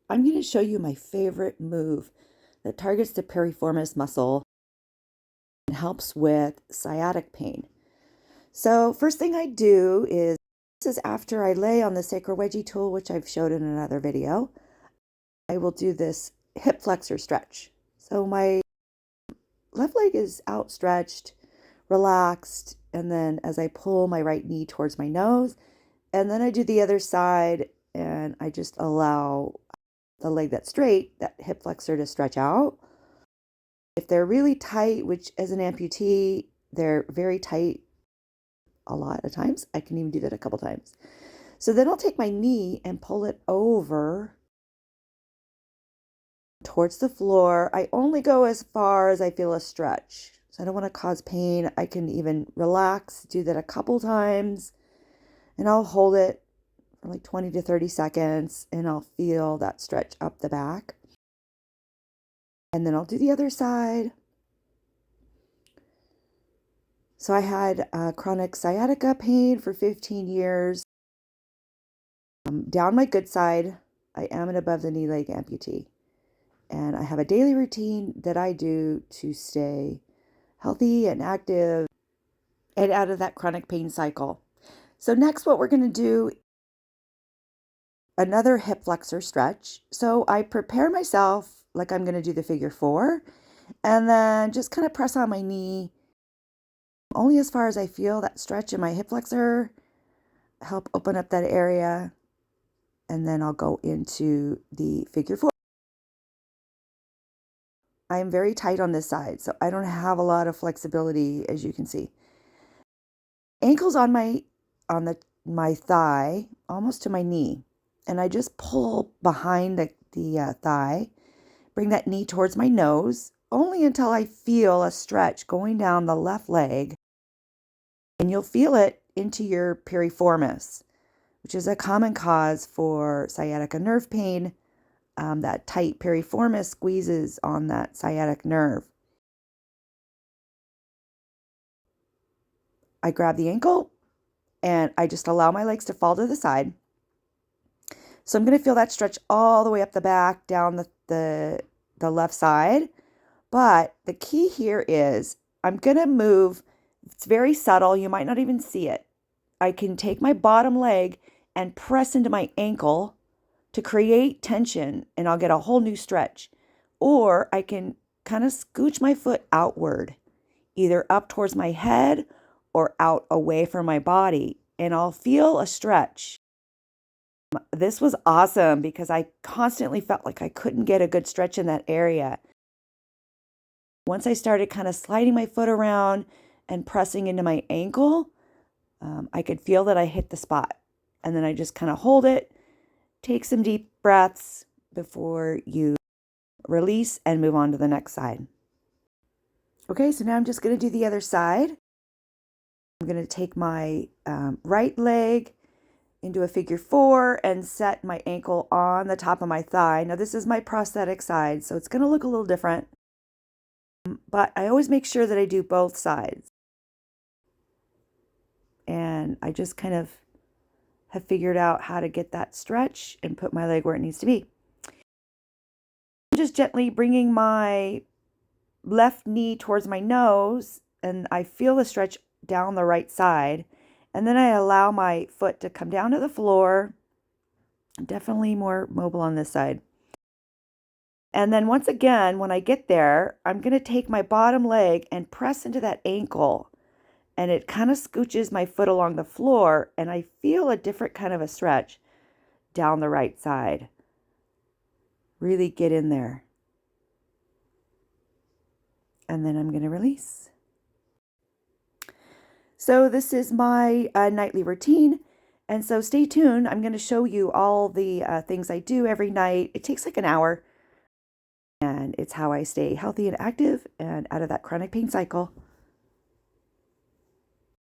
I'm going to show you my favorite move that targets the piriformis muscle and helps with sciatic pain. So first thing I do is, this is after I lay on the sacral wedgie tool, which I've showed in another video, I will do this hip flexor stretch. So my left leg is outstretched, relaxed, and then as I pull my right knee towards my nose, and then I do the other side and I just allow the leg that's straight, that hip flexor, to stretch out. If they're really tight, which as an amputee, they're very tight a lot of times. I can even do that a couple times. So then I'll take my knee and pull it over towards the floor. I only go as far as I feel a stretch. So I don't want to cause pain. I can even relax, do that a couple times, and I'll hold it for like 20 to 30 seconds, and I'll feel that stretch up the back. And then I'll do the other side. So I had chronic sciatica pain for 15 years. Down my good side, I am an above the knee leg amputee. And I have a daily routine that I do to stay healthy and active and out of that chronic pain cycle. So next, what we're going to do, another hip flexor stretch. So I prepare myself like I'm going to do the figure 4, and then just kind of press on my knee only as far as I feel that stretch in my hip flexor, help open up that area, and then I'll go into the figure 4. I am very tight on this side, so I don't have a lot of flexibility, as you can see. Ankles on my thigh, almost to my knee, and I just pull behind the thigh, bring that knee towards my nose, only until I feel a stretch going down the left leg, and you'll feel it into your piriformis, which is a common cause for sciatica nerve pain. That tight piriformis squeezes on that sciatic nerve. I grab the ankle and I just allow my legs to fall to the side. So I'm going to feel that stretch all the way up the back, down the left side. But the key here is I'm going to move. It's very subtle. You might not even see it. I can take my bottom leg and press into my ankle to create tension, and I'll get a whole new stretch. Or I can kind of scooch my foot outward, either up towards my head or out away from my body, and I'll feel a stretch. This was awesome because I constantly felt like I couldn't get a good stretch in that area. Once I started kind of sliding my foot around and pressing into my ankle, I could feel that I hit the spot. And then I just kind of hold it, take some deep breaths before you release and move on to the next side. Okay, so now I'm just going to do the other side. I'm going to take my right leg into a figure 4 and set my ankle on the top of my thigh. Now this is my prosthetic side, so it's going to look a little different, but I always make sure that I do both sides. And I just kind of have figured out how to get that stretch and put my leg where it needs to be. I'm just gently bringing my left knee towards my nose, and I feel the stretch down the right side. And then I allow my foot to come down to the floor. Definitely more mobile on this side. And then once again, when I get there, I'm going to take my bottom leg and press into that ankle. And it kind of scooches my foot along the floor, and I feel a different kind of a stretch down the right side. Really get in there. And then I'm going to release. So this is my nightly routine. And so stay tuned. I'm going to show you all the things I do every night. It takes like an hour. And it's how I stay healthy and active and out of that chronic pain cycle.